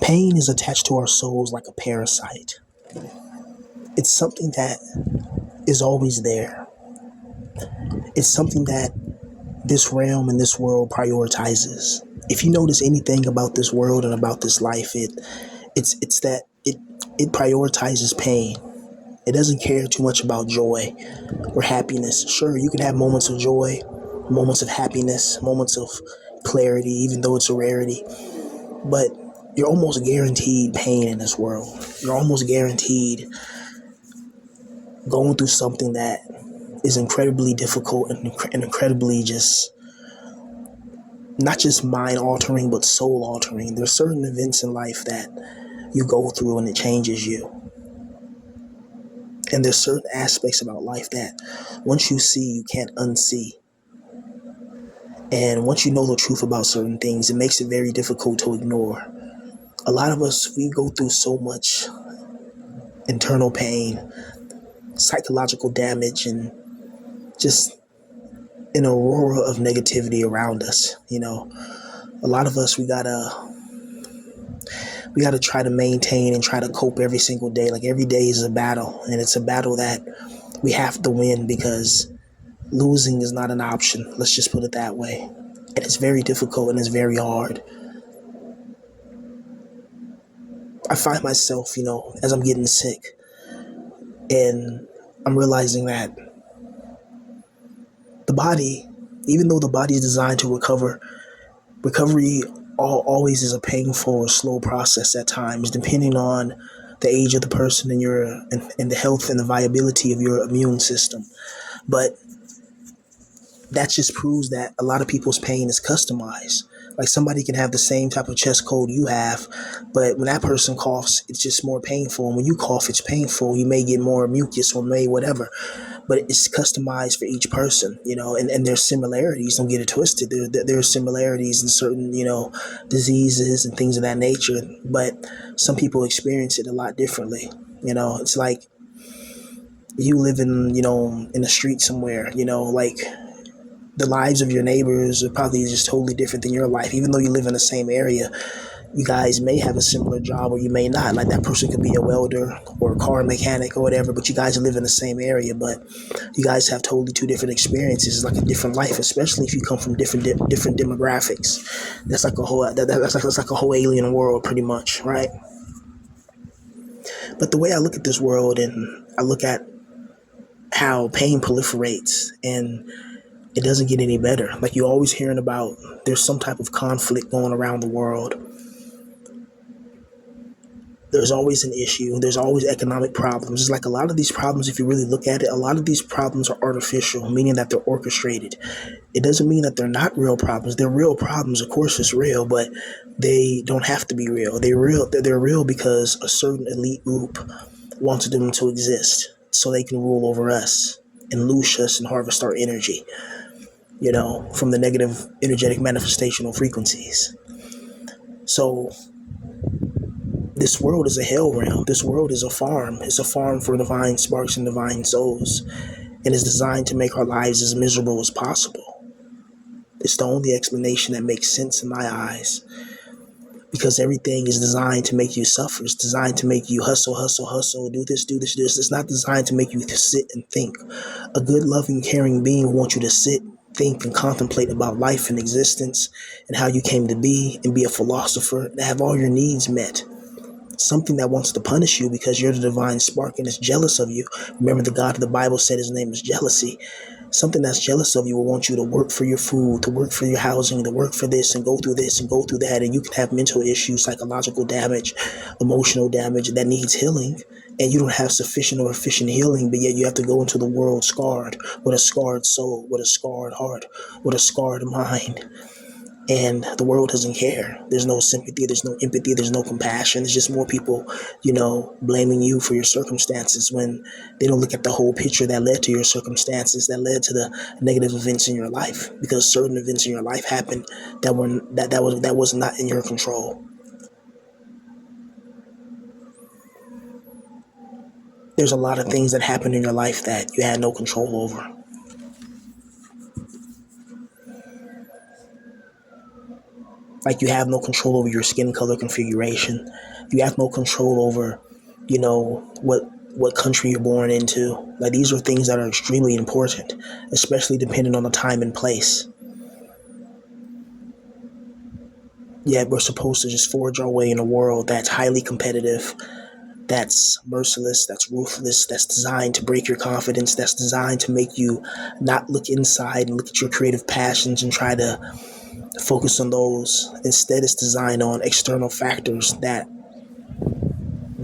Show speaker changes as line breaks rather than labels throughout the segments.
Pain is attached to our souls like a parasite. It's something that is always there. It's something that this realm and this world prioritizes. If you notice anything about this world and about this life, it's that it prioritizes pain. It doesn't care too much about joy or happiness. Sure, you can have moments of joy, moments of happiness, moments of clarity, even though it's a rarity. But you're almost guaranteed pain in this world. You're almost guaranteed going through something that is incredibly difficult and incredibly just not just mind altering, but soul altering. There's certain events in life that you go through and it changes you. And there's certain aspects about life that once you see, you can't unsee. And once you know the truth about certain things, it makes it very difficult to ignore. A lot of us, we go through so much internal pain, psychological damage, and just an aurora of negativity around us. A lot of us, we gotta try to maintain and try to cope every single day. Like every day is a battle, and it's a battle that we have to win because losing is not an option. Let's just put it that way. And it's very difficult and it's very hard. I find myself, as I'm getting sick and I'm realizing that the body, even though the body is designed to recover, recovery always is a painful or slow process at times, depending on the age of the person and the health and the viability of your immune system. But that just proves that a lot of people's pain is customized. Like somebody can have the same type of chest cold you have, but when that person coughs, it's just more painful. And when you cough, it's painful. You may get more mucus or may whatever, but it's customized for each person, and there's similarities. Don't get it twisted. There are similarities in certain, diseases and things of that nature, but some people experience it a lot differently. It's like you live in the street somewhere, like the lives of your neighbors are probably just totally different than your life. Even though you live in the same area, you guys may have a similar job or you may not. Like that person could be a welder or a car mechanic or whatever, but you guys live in the same area, but you guys have totally two different experiences. It's like a different life, especially if you come from different demographics. That's like a whole that's like a whole alien world pretty much, right? But the way I look at this world and I look at how pain proliferates and it doesn't get any better. Like you're always hearing about there's some type of conflict going around the world. There's always an issue. There's always economic problems. It's like a lot of these problems, if you really look at it, a lot of these problems are artificial, meaning that they're orchestrated. It doesn't mean that they're not real problems. They're real problems. Of course it's real, but they don't have to be real. They're real because a certain elite group wants them to exist so they can rule over us and loose us and harvest our energy, from the negative energetic manifestational frequencies. So this world is a hell realm. This world is a farm. It's a farm for divine sparks and divine souls. And it's designed to make our lives as miserable as possible. It's the only explanation that makes sense in my eyes. Because everything is designed to make you suffer. It's designed to make you hustle, hustle, hustle, do this, do this, do this. It's not designed to make you sit and think. A good, loving, caring being wants you to sit, think, and contemplate about life and existence and how you came to be and be a philosopher and have all your needs met. Something that wants to punish you because you're the divine spark and is jealous of you. Remember, the God of the Bible said his name is jealousy. Something that's jealous of you will want you to work for your food, to work for your housing, to work for this and go through that. And you can have mental issues, psychological damage, emotional damage that needs healing. And you don't have sufficient or efficient healing, but yet you have to go into the world scarred, with a scarred soul, with a scarred heart, with a scarred mind. And the world doesn't care. There's no sympathy, there's no empathy, there's no compassion. It's just more people, blaming you for your circumstances when they don't look at the whole picture that led to your circumstances, that led to the negative events in your life. Because certain events in your life happened that was not in your control. There's a lot of things that happened in your life that you had no control over. Like you have no control over your skin color configuration. You have no control over, what country you're born into. Like these are things that are extremely important, especially depending on the time and place. Yet we're supposed to just forge our way in a world that's highly competitive, that's merciless, that's ruthless, that's designed to break your confidence, that's designed to make you not look inside and look at your creative passions and try to focus on those. Instead, it's designed on external factors that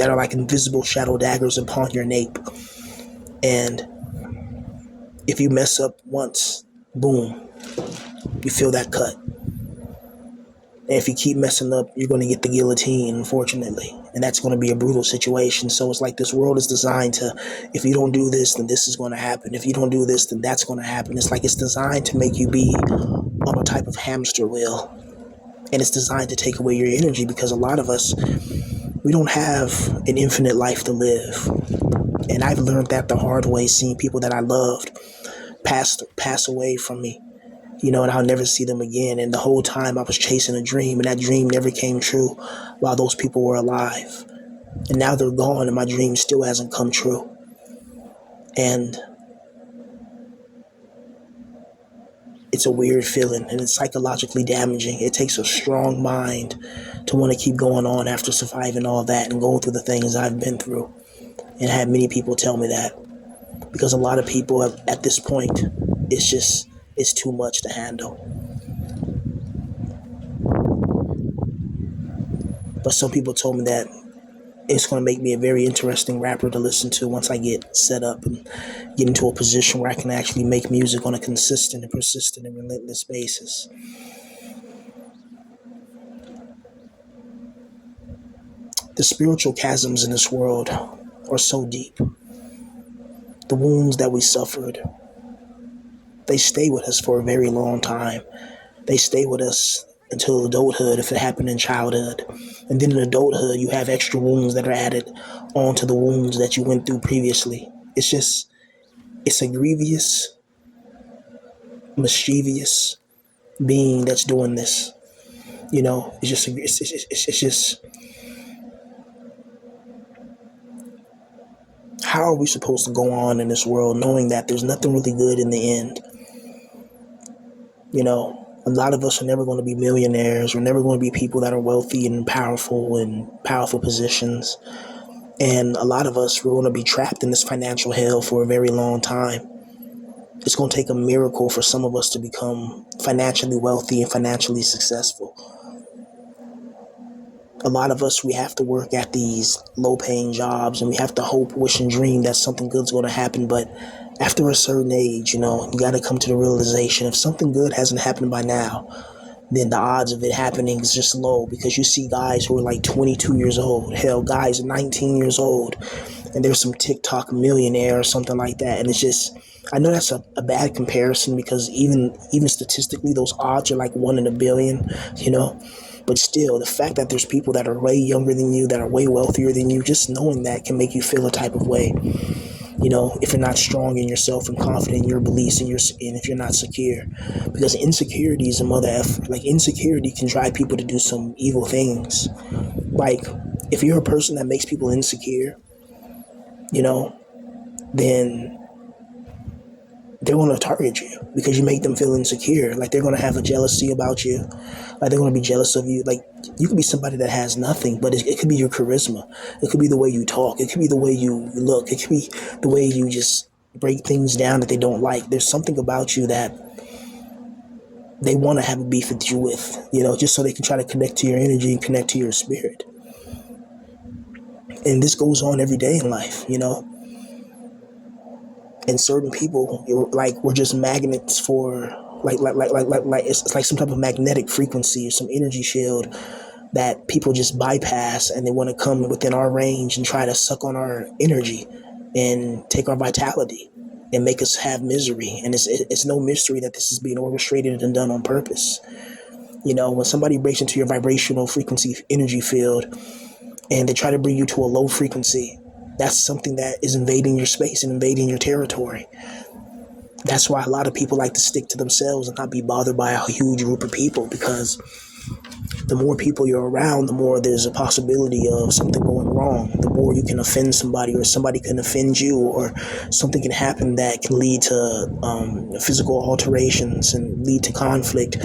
are like invisible shadow daggers upon your nape. And if you mess up once, boom, you feel that cut. And if you keep messing up, you're going to get the guillotine, unfortunately. And that's going to be a brutal situation. So it's like this world is designed to, if you don't do this, then this is going to happen. If you don't do this, then that's going to happen. It's like it's designed to make you be on a type of hamster wheel. And it's designed to take away your energy because a lot of us, we don't have an infinite life to live. And I've learned that the hard way, seeing people that I loved pass away from me, and I'll never see them again. And the whole time I was chasing a dream, and that dream never came true while those people were alive. And now they're gone, and my dream still hasn't come true. And it's a weird feeling, and it's psychologically damaging. It takes a strong mind to want to keep going on after surviving all that and going through the things I've been through. And I had many people tell me that. Because a lot of people at this point, it's too much to handle. But some people told me that it's going to make me a very interesting rapper to listen to once I get set up and get into a position where I can actually make music on a consistent and persistent and relentless basis. The spiritual chasms in this world are so deep. The wounds that we suffered, they stay with us for a very long time. They stay with us until adulthood if it happened in childhood. And then in adulthood, you have extra wounds that are added onto the wounds that you went through previously. It's a grievous, mischievous being that's doing this. It's just, how are we supposed to go on in this world knowing that there's nothing really good in the end? A lot of us are never going to be millionaires. We're never going to be people that are wealthy and powerful in powerful positions. And a lot of us, we're going to be trapped in this financial hell for a very long time. It's going to take a miracle for some of us to become financially wealthy and financially successful. A lot of us, we have to work at these low-paying jobs, and we have to hope, wish, and dream that something good's going to happen. But after a certain age, you got to come to the realization if something good hasn't happened by now, then the odds of it happening is just low, because you see guys who are like 22 years old, hell, guys 19 years old, and there's some TikTok millionaire or something like that. And it's just, I know that's a bad comparison because even statistically, those odds are like 1 in a billion, But still, the fact that there's people that are way younger than you, that are way wealthier than you, just knowing that can make you feel a type of way. If you're not strong in yourself and confident in your beliefs and if you're not secure. Because insecurity is a mother effort. Like, insecurity can drive people to do some evil things. Like, if you're a person that makes people insecure, then they're going to target you because you make them feel insecure. Like, they're going to have a jealousy about you. Like, they're going to be jealous of you. Like, you could be somebody that has nothing, but it could be your charisma. It could be the way you talk. It could be the way you look. It could be the way you just break things down that they don't like. There's something about you that they want to have a beef with you with, just so they can try to connect to your energy and connect to your spirit. And this goes on every day in life, And certain people, we're just magnets for, it's like some type of magnetic frequency or some energy shield that people just bypass, and they want to come within our range and try to suck on our energy and take our vitality and make us have misery. And it's no mystery that this is being orchestrated and done on purpose. When somebody breaks into your vibrational frequency energy field and they try to bring you to a low frequency, that's something that is invading your space and invading your territory. That's why a lot of people like to stick to themselves and not be bothered by a huge group of people, because The more people you're around, the more there's a possibility of something going wrong. The more you can offend somebody, or somebody can offend you, or something can happen that can lead to physical alterations and lead to conflict,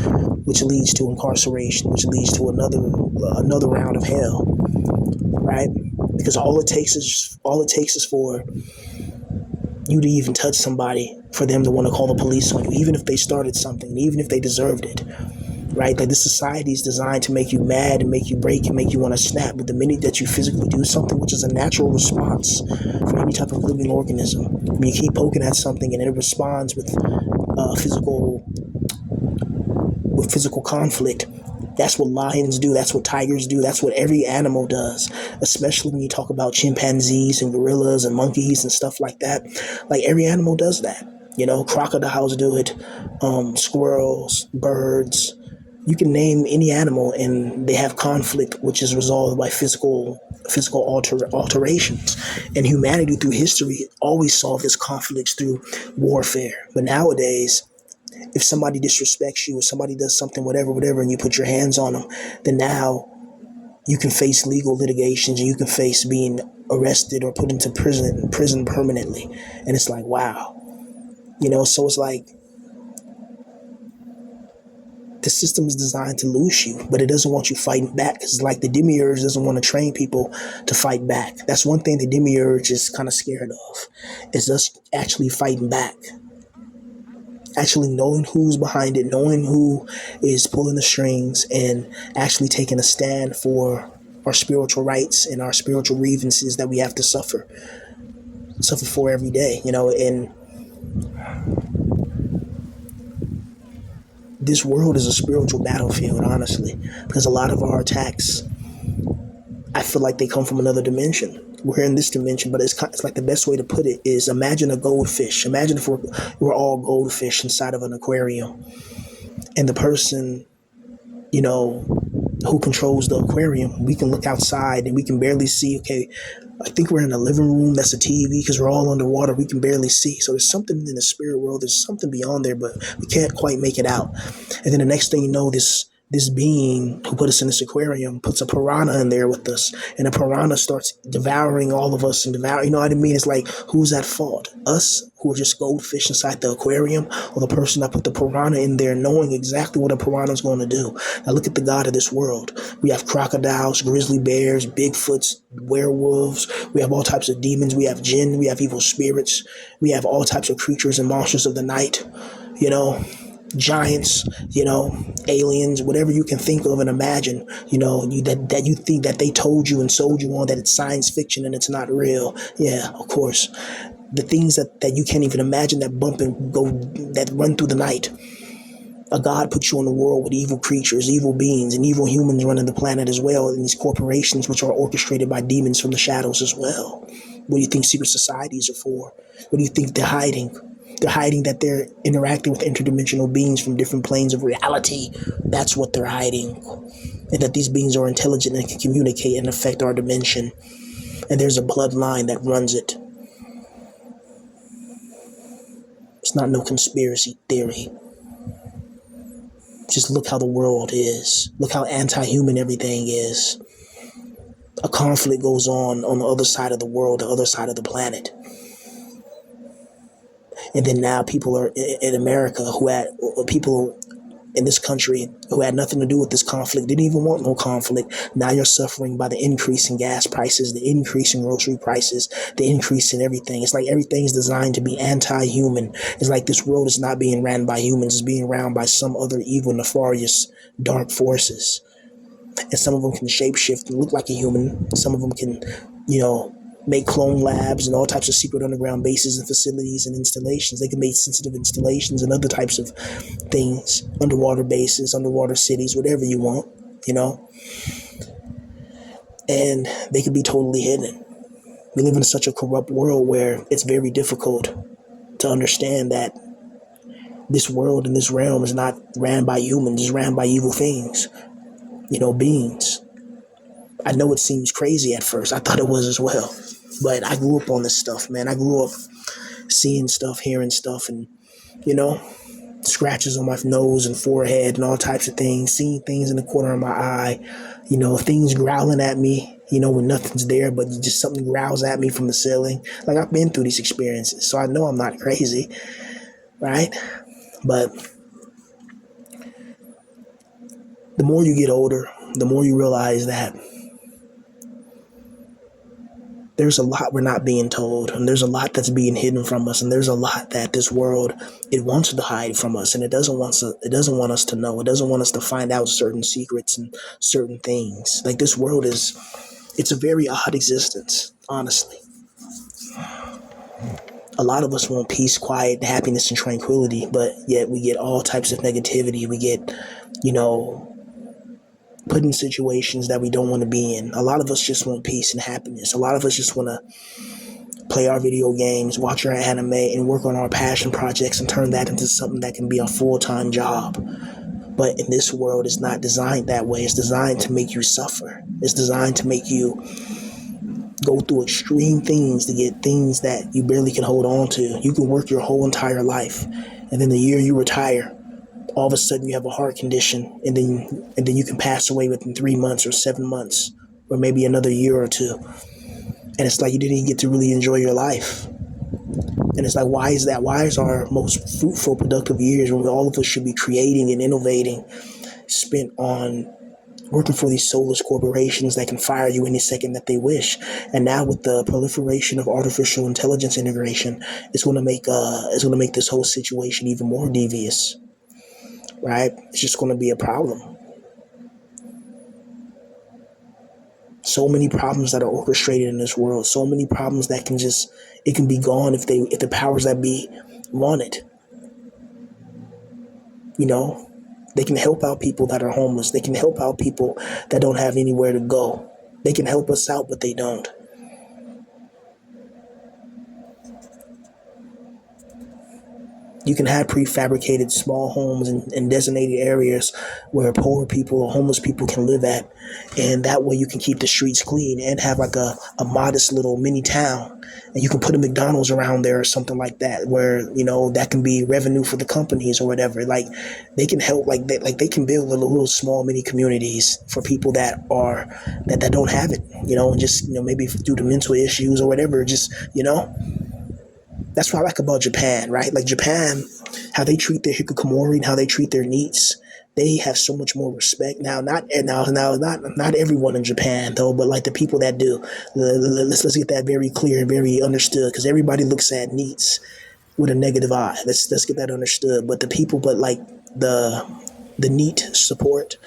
which leads to incarceration, which leads to another round of hell, right? Because all it takes is for you to even touch somebody for them to want to call the police on you, even if they started something, even if they deserved it, right? Like, this society is designed to make you mad and make you break and make you want to snap. But the minute that you physically do something, which is a natural response for any type of living organism, when you keep poking at something and it responds with physical conflict. That's what lions do. That's what tigers do. That's what every animal does, especially when you talk about chimpanzees and gorillas and monkeys and stuff like that. Like, every animal does that. Crocodiles do it, squirrels, birds. You can name any animal and they have conflict, which is resolved by alterations. And humanity through history always solved its conflicts through warfare. But nowadays, if somebody disrespects you or somebody does something, whatever, and you put your hands on them, then now you can face legal litigations and you can face being arrested or put into prison permanently. And it's like, wow. So it's like, the system is designed to lose you, but it doesn't want you fighting back. It's like the demiurge doesn't want to train people to fight back. That's one thing the demiurge is kind of scared of, is us actually fighting back. Actually knowing who's behind it, knowing who is pulling the strings, and actually taking a stand for our spiritual rights and our spiritual grievances that we have to suffer for every day, and this world is a spiritual battlefield, honestly, because a lot of our attacks, I feel like they come from another dimension. We're in this dimension, but it's like, the best way to put it is, imagine a goldfish. Imagine if we're all goldfish inside of an aquarium, and the person, who controls the aquarium, we can look outside and we can barely see. Okay, I think we're in a living room that's a TV, because we're all underwater. We can barely see. So there's something in the spirit world. There's something beyond there, but we can't quite make it out. And then the next thing you know, this being who put us in this aquarium puts a piranha in there with us, and a piranha starts devouring all of us and you know what I mean? It's like, who's at fault? Us, who are just goldfish inside the aquarium, or the person that put the piranha in there knowing exactly what a piranha is going to do? Now look at the God of this world. We have crocodiles, grizzly bears, Bigfoots, werewolves. We have all types of demons. We have jinn. We have evil spirits. We have all types of creatures and monsters of the night, giants, aliens, whatever you can think of and imagine, that you think that they told you and sold you on, that it's science fiction and it's not real. Yeah, of course. The things that you can't even imagine, that bump and go, that run through the night. A God put you in the world with evil creatures, evil beings, and evil humans running the planet as well, and these corporations which are orchestrated by demons from the shadows as well. What do you think secret societies are for? What do you think they're hiding? They're hiding that they're interacting with interdimensional beings from different planes of reality. That's what they're hiding. And that these beings are intelligent and can communicate and affect our dimension. And there's a bloodline that runs it. It's not no conspiracy theory. Just look how the world is. Look how anti-human everything is. A conflict goes on the other side of the world, the other side of the planet. And then now people are in America people in this country who had nothing to do with this conflict, didn't even want no conflict. Now you're suffering by the increase in gas prices, the increase in grocery prices, the increase in everything. It's like everything's designed to be anti-human. It's like this world is not being ran by humans. It's being ran by some other evil, nefarious, dark forces. And some of them can shapeshift and look like a human. Some of them can, make clone labs and all types of secret underground bases and facilities and installations. They can make sensitive installations and other types of things, underwater bases, underwater cities, whatever you want, and they can be totally hidden. We live in such a corrupt world where it's very difficult to understand that this world and this realm is not ran by humans, it's ran by evil things, beings. I know it seems crazy at first. I thought it was as well. But I grew up on this stuff, man. I grew up seeing stuff, hearing stuff, and, scratches on my nose and forehead and all types of things, seeing things in the corner of my eye, things growling at me, when nothing's there, but just something growls at me from the ceiling. Like, I've been through these experiences, so I know I'm not crazy, right? But the more you get older, the more you realize that there's a lot we're not being told, and there's a lot that's being hidden from us, and there's a lot that this world, it wants to hide from us, and it doesn't want us to know. It doesn't want us to find out certain secrets and certain things. Like, this world it's a very odd existence, honestly. A lot of us want peace, quiet, happiness, and tranquility, but yet we get all types of negativity. We get, you know, put in situations that we don't want to be in. A lot of us just want peace and happiness. A lot of us just want to play our video games, watch our anime, and work on our passion projects and turn that into something that can be a full-time job. But in this world, it's not designed that way. It's designed to make you suffer. It's designed to make you go through extreme things to get things that you barely can hold on to. You can work your whole entire life, and then the year you retire, all of a sudden you have a heart condition, and then you can pass away within 3 months or 7 months, or maybe another year or two. And it's like you didn't even get to really enjoy your life. And it's like, why is that? Why is our most fruitful, productive years, when all of us should be creating and innovating, spent on working for these soulless corporations that can fire you any second that they wish? And now with the proliferation of artificial intelligence integration, it's going to make this whole situation even more devious, right? It's just going to be a problem. So many problems that are orchestrated in this world. So many problems that it can be gone if the powers that be want it. They can help out people that are homeless. They can help out people that don't have anywhere to go. They can help us out, but they don't. You can have prefabricated small homes in designated areas where poor people or homeless people can live at. And that way you can keep the streets clean and have like a modest little mini town. And you can put a McDonald's around there or something like that, where, that can be revenue for the companies or whatever. Like, they can help, they can build little small mini communities for people that don't have it, just, maybe due to mental issues or whatever, just, that's what I like about Japan, right? Like, Japan, how they treat their hikikomori and how they treat their NEETs, they have so much more respect now. Not everyone in Japan though, but like the people that do. Let's get that very clear and very understood, because everybody looks at NEETs with a negative eye. Let's get that understood. But the NEET support,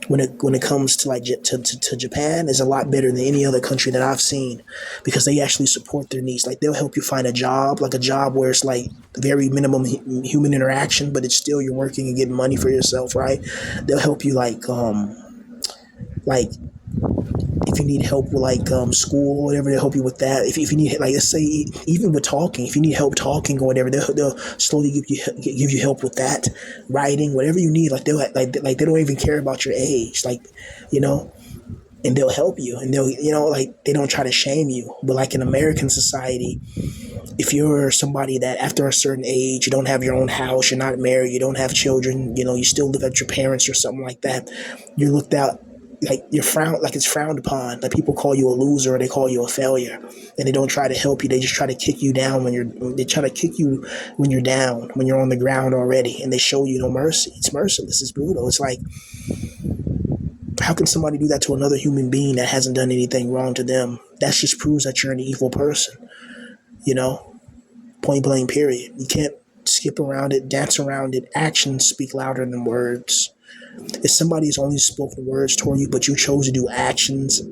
when it comes to to Japan, is a lot better than any other country that I've seen, because they actually support their needs. Like, they'll help you find a job where it's like very minimum human interaction, but it's still you're working and getting money for yourself, right? They'll help you like if you need help with school or whatever, they'll help you with that. If you need, like, let's say, even with talking, if you need help talking or whatever, they'll slowly give you help with that. Writing, whatever you need, they don't even care about your age, and they'll help you, and they don't try to shame you. But like in American society, if you're somebody that after a certain age, you don't have your own house, you're not married, you don't have children, you still live at your parents or something like that, you're looked out, it's frowned upon. Like, people call you a loser, or they call you a failure, and they don't try to help you. They just try to kick you down they try to kick you when you're down, when you're on the ground already, and they show you no mercy. It's merciless. It's brutal. It's like, how can somebody do that to another human being that hasn't done anything wrong to them? That just proves that you're an evil person, point blank, period. You can't skip around it, dance around it. Actions speak louder than words. If somebody's only spoken words toward you, but you chose to do actions,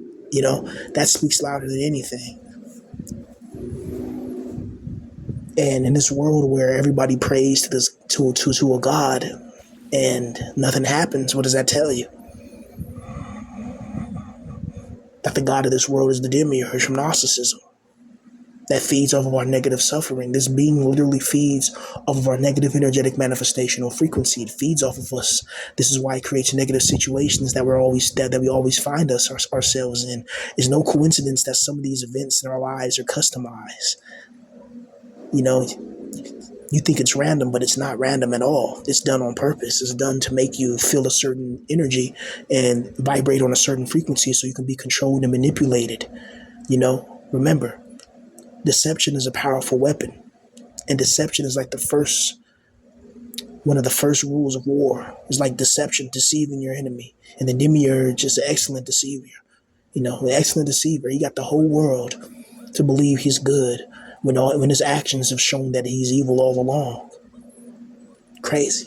that speaks louder than anything. And in this world where everybody prays to a God and nothing happens, what does that tell you? That the God of this world is the demiurge from Gnosticism, that feeds off of our negative suffering. This being literally feeds off of our negative energetic manifestational frequency. It feeds off of us. This is why it creates negative situations that we always find ourselves in. It's no coincidence that some of these events in our lives are customized. You think it's random, but it's not random at all. It's done on purpose. It's done to make you feel a certain energy and vibrate on a certain frequency so you can be controlled and manipulated. Remember, deception is a powerful weapon. And deception is like one of the first rules of war. It's like deception, deceiving your enemy. And the demiurge is an excellent deceiver. An excellent deceiver. He got the whole world to believe he's good when his actions have shown that he's evil all along. Crazy.